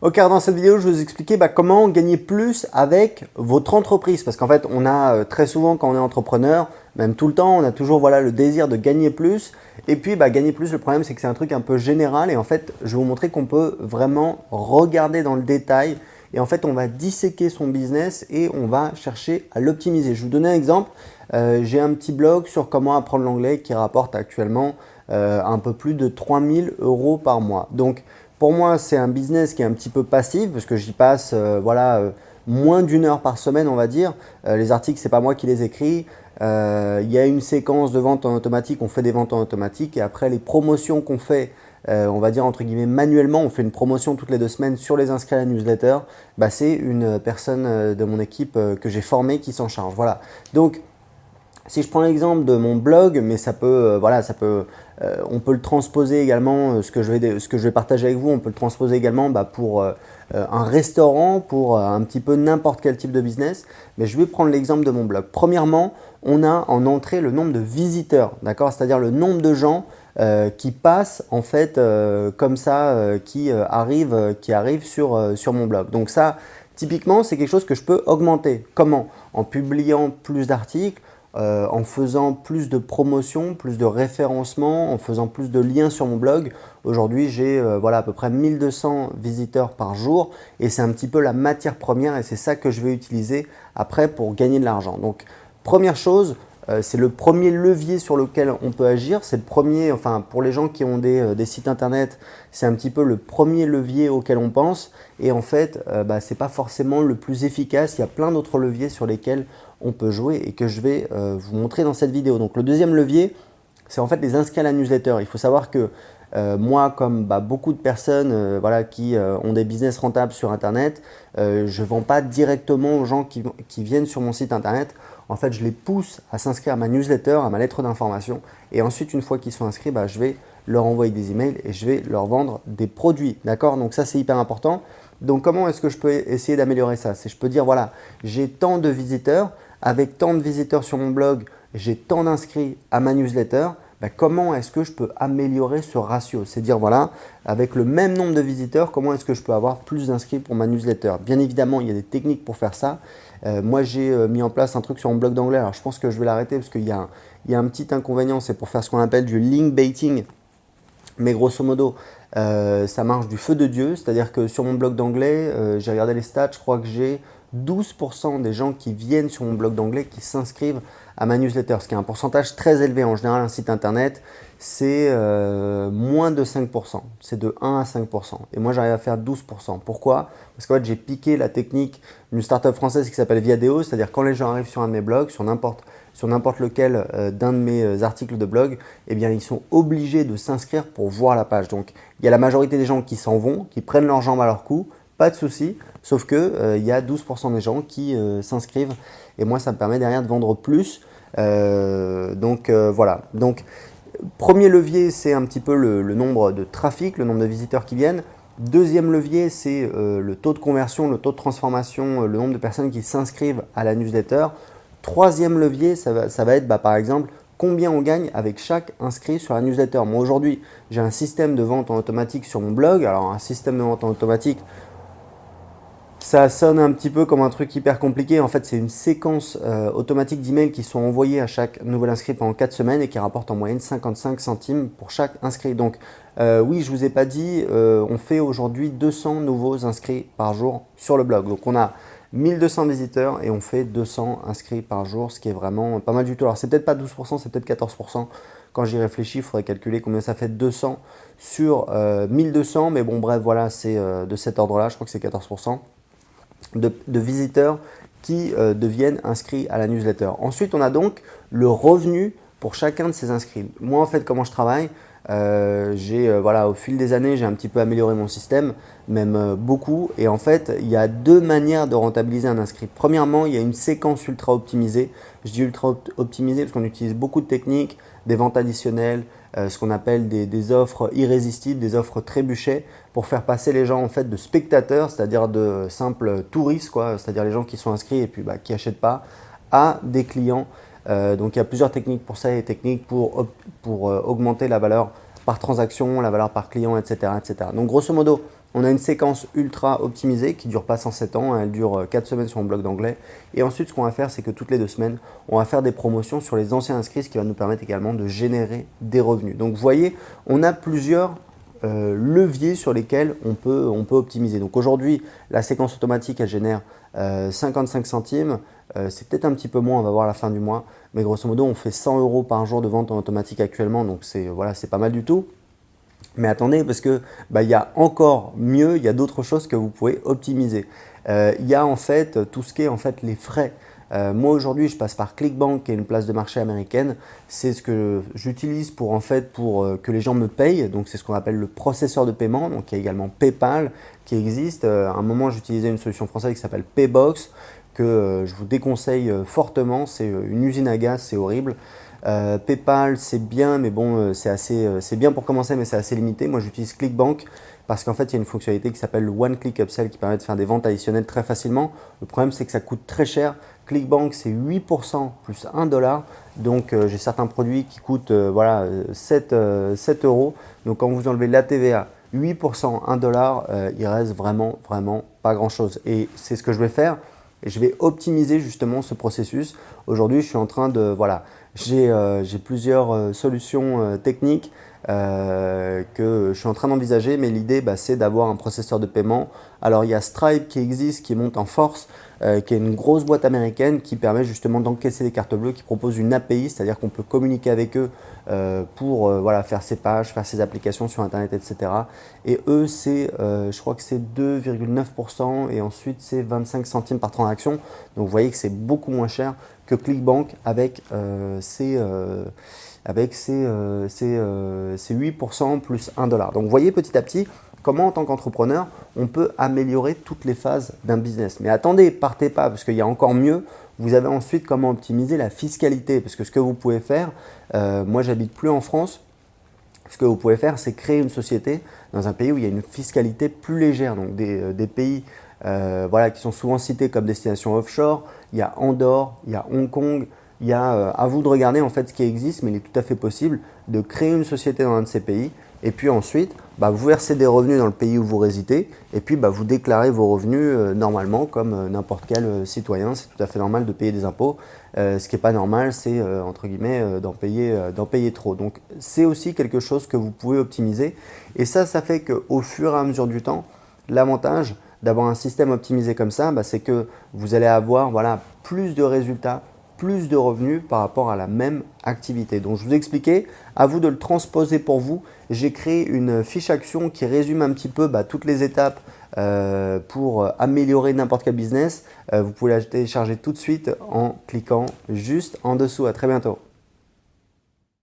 Ok, alors dans cette vidéo, je vais vous expliquer comment gagner plus avec votre entreprise. Parce qu'en fait, on a très souvent, quand on est entrepreneur, même tout le temps, on a toujours le désir de gagner plus. Et puis, gagner plus, le problème, c'est que c'est un truc un peu général. Et en fait, je vais vous montrer qu'on peut vraiment regarder dans le détail. Et en fait, on va disséquer son business et on va chercher à l'optimiser. Je vais vous donner un exemple. J'ai un petit blog sur comment apprendre l'anglais qui rapporte actuellement un peu plus de 3000 € par mois. Donc, pour moi, c'est un business qui est un petit peu passif parce que j'y passe moins d'une heure par semaine, on va dire. Les articles, ce n'est pas moi qui les écris. Il y a une séquence de vente en automatique, on fait des ventes en automatique et après les promotions qu'on fait, on va dire entre guillemets manuellement, on fait une promotion toutes les 2 semaines sur les inscrits à la newsletter. C'est une personne de mon équipe que j'ai formée qui s'en charge. Voilà. Donc, si je prends l'exemple de mon blog, mais ça peut, on peut le transposer également, ce que je vais partager avec vous, on peut le transposer également pour un restaurant, pour un petit peu n'importe quel type de business. Mais je vais prendre l'exemple de mon blog. Premièrement, on a en entrée le nombre de visiteurs, d'accord? C'est-à-dire le nombre de gens qui passent en fait comme ça, qui arrivent sur mon blog. Donc ça, typiquement, c'est quelque chose que je peux augmenter. Comment? En publiant plus d'articles, en faisant plus de promotions, plus de référencement, en faisant plus de liens sur mon blog. Aujourd'hui, j'ai à peu près 1200 visiteurs par jour et c'est un petit peu la matière première et c'est ça que je vais utiliser après pour gagner de l'argent. Donc, première chose, c'est le premier levier sur lequel on peut agir. C'est le premier, enfin pour les gens qui ont des sites internet, c'est un petit peu le premier levier auquel on pense. Et en fait, ce n'est pas forcément le plus efficace. Il y a plein d'autres leviers sur lesquels on peut jouer et que je vais vous montrer dans cette vidéo. Donc le deuxième levier, c'est en fait les inscrits à la newsletter. Il faut savoir que moi, comme beaucoup de personnes qui ont des business rentables sur internet, je ne vends pas directement aux gens qui viennent sur mon site internet. En fait, je les pousse à s'inscrire à ma newsletter, à ma lettre d'information. Et ensuite, une fois qu'ils sont inscrits, je vais leur envoyer des emails et je vais leur vendre des produits. D'accord? Donc ça, c'est hyper important. Donc comment est-ce que je peux essayer d'améliorer ça? C'est je peux dire, voilà, j'ai tant de visiteurs. Avec tant de visiteurs sur mon blog, j'ai tant d'inscrits à ma newsletter. Comment est-ce que je peux améliorer ce ratio? C'est dire, voilà, avec le même nombre de visiteurs, comment est-ce que je peux avoir plus d'inscrits pour ma newsletter? Bien évidemment, il y a des techniques pour faire ça. Moi, j'ai mis en place un truc sur mon blog d'anglais. Alors, je pense que je vais l'arrêter parce qu'il y a un petit inconvénient, c'est pour faire ce qu'on appelle du link baiting. Mais grosso modo, ça marche du feu de Dieu. C'est-à-dire que sur mon blog d'anglais, j'ai regardé les stats, je crois que j'ai 12% des gens qui viennent sur mon blog d'anglais qui s'inscrivent à ma newsletter, ce qui est un pourcentage très élevé. En général, un site internet, c'est moins de 5%. C'est de 1 à 5%. Et moi, j'arrive à faire 12%. Pourquoi? Parce qu'en fait, j'ai piqué la technique d'une startup française qui s'appelle Viadeo. C'est-à-dire quand les gens arrivent sur un de mes blogs, sur n'importe lequel d'un de mes articles de blog, eh bien, ils sont obligés de s'inscrire pour voir la page. Donc, il y a la majorité des gens qui s'en vont, qui prennent leurs jambes à leur cou, pas de souci, sauf que il y a 12% des gens qui s'inscrivent et moi, ça me permet derrière de vendre plus. Voilà. Donc, premier levier, c'est un petit peu le nombre de trafic, le nombre de visiteurs qui viennent. Deuxième levier, c'est le taux de conversion, le taux de transformation, le nombre de personnes qui s'inscrivent à la newsletter. Troisième levier, ça va être par exemple combien on gagne avec chaque inscrit sur la newsletter. Moi aujourd'hui, j'ai un système de vente en automatique sur mon blog. Alors un système de vente en automatique, ça sonne un petit peu comme un truc hyper compliqué. En fait, c'est une séquence automatique d'emails qui sont envoyés à chaque nouvel inscrit pendant 4 semaines et qui rapportent en moyenne 55 centimes pour chaque inscrit. Donc oui, je ne vous ai pas dit, on fait aujourd'hui 200 nouveaux inscrits par jour sur le blog. Donc on a 1200 visiteurs et on fait 200 inscrits par jour, ce qui est vraiment pas mal du tout. Alors c'est peut-être pas 12%, c'est peut-être 14%. Quand j'y réfléchis, il faudrait calculer combien ça fait 200 sur 1200. Mais bon, bref, voilà, c'est de cet ordre-là, je crois que c'est 14% de visiteurs qui deviennent inscrits à la newsletter. Ensuite, on a donc le revenu pour chacun de ces inscrits. Moi, en fait, comment je travaille, au fil des années, j'ai un petit peu amélioré mon système, même beaucoup. Et en fait, il y a 2 manières de rentabiliser un inscrit. Premièrement, il y a une séquence ultra optimisée. Je dis ultra optimisée parce qu'on utilise beaucoup de techniques, des ventes additionnelles, ce qu'on appelle des offres irrésistibles, des offres trébuchets pour faire passer les gens en fait de spectateurs, c'est-à-dire de simples touristes, c'est-à-dire les gens qui sont inscrits et puis qui n'achètent pas, à des clients. Donc il y a plusieurs techniques pour ça, et techniques pour augmenter la valeur par transaction, la valeur par client, etc., etc. Donc grosso modo, On a une séquence ultra optimisée qui ne dure pas 107 ans, elle dure 4 semaines sur mon blog d'anglais. Et ensuite, ce qu'on va faire, c'est que toutes les 2 semaines, on va faire des promotions sur les anciens inscrits, ce qui va nous permettre également de générer des revenus. Donc vous voyez, on a plusieurs leviers sur lesquels on peut optimiser. Donc aujourd'hui, la séquence automatique, elle génère 55 centimes. C'est peut-être un petit peu moins, on va voir à la fin du mois. Mais grosso modo, on fait 100 € par jour de vente en automatique actuellement. Donc c'est pas mal du tout. Mais attendez, parce que il y a encore mieux, il y a d'autres choses que vous pouvez optimiser. Il y a en fait tout ce qui est en fait les frais. Moi aujourd'hui, je passe par ClickBank, qui est une place de marché américaine. C'est ce que j'utilise pour que les gens me payent. Donc c'est ce qu'on appelle le processeur de paiement. Donc il y a également PayPal qui existe. À un moment, j'utilisais une solution française qui s'appelle Paybox, que je vous déconseille fortement. C'est une usine à gaz, c'est horrible. PayPal, c'est bien, mais bon, c'est bien pour commencer, mais c'est assez limité. Moi, j'utilise ClickBank parce qu'en fait, il y a une fonctionnalité qui s'appelle le One Click Upsell qui permet de faire des ventes additionnelles très facilement. Le problème, c'est que ça coûte très cher. ClickBank, c'est 8% plus 1 $. Donc, j'ai certains produits qui coûtent 7 €. Donc, quand vous enlevez la TVA, 8%, 1 $, il reste vraiment pas grand-chose. Et c'est ce que je vais faire. Et je vais optimiser justement ce processus. Aujourd'hui, je suis en train de… j'ai plusieurs solutions techniques que je suis en train d'envisager, mais l'idée, c'est d'avoir un processeur de paiement. Alors, il y a Stripe qui existe, qui monte en force, qui est une grosse boîte américaine qui permet justement d'encaisser les cartes bleues, qui propose une API, c'est-à-dire qu'on peut communiquer avec eux pour faire ses pages, faire ses applications sur Internet, etc. Et eux, je crois que c'est 2,9% et ensuite c'est 25 centimes par transaction. Donc, vous voyez que c'est beaucoup moins cher que ClickBank avec ses 8% plus 1 $. Donc, vous voyez petit à petit comment en tant qu'entrepreneur, on peut améliorer toutes les phases d'un business. Mais attendez, partez pas parce qu'il y a encore mieux. Vous avez ensuite comment optimiser la fiscalité. Parce que ce que vous pouvez faire, moi j'habite plus en France, ce que vous pouvez faire, c'est créer une société dans un pays où il y a une fiscalité plus légère. Donc des pays qui sont souvent cités comme destination offshore. Il y a Andorre, il y a Hong Kong. Il y a à vous de regarder en fait ce qui existe, mais il est tout à fait possible de créer une société dans un de ces pays. Et puis ensuite, vous versez des revenus dans le pays où vous résidez et puis vous déclarez vos revenus normalement comme n'importe quel citoyen. C'est tout à fait normal de payer des impôts. Ce qui n'est pas normal, c'est entre guillemets d'en payer trop. Donc c'est aussi quelque chose que vous pouvez optimiser. Et ça fait qu'au fur et à mesure du temps, l'avantage d'avoir un système optimisé comme ça, c'est que vous allez avoir plus de résultats, plus de revenus par rapport à la même activité. Donc je vous ai expliqué, à vous de le transposer pour vous. J'ai créé une fiche action qui résume un petit peu toutes les étapes pour améliorer n'importe quel business. Vous pouvez la télécharger tout de suite en cliquant juste en dessous. À très bientôt.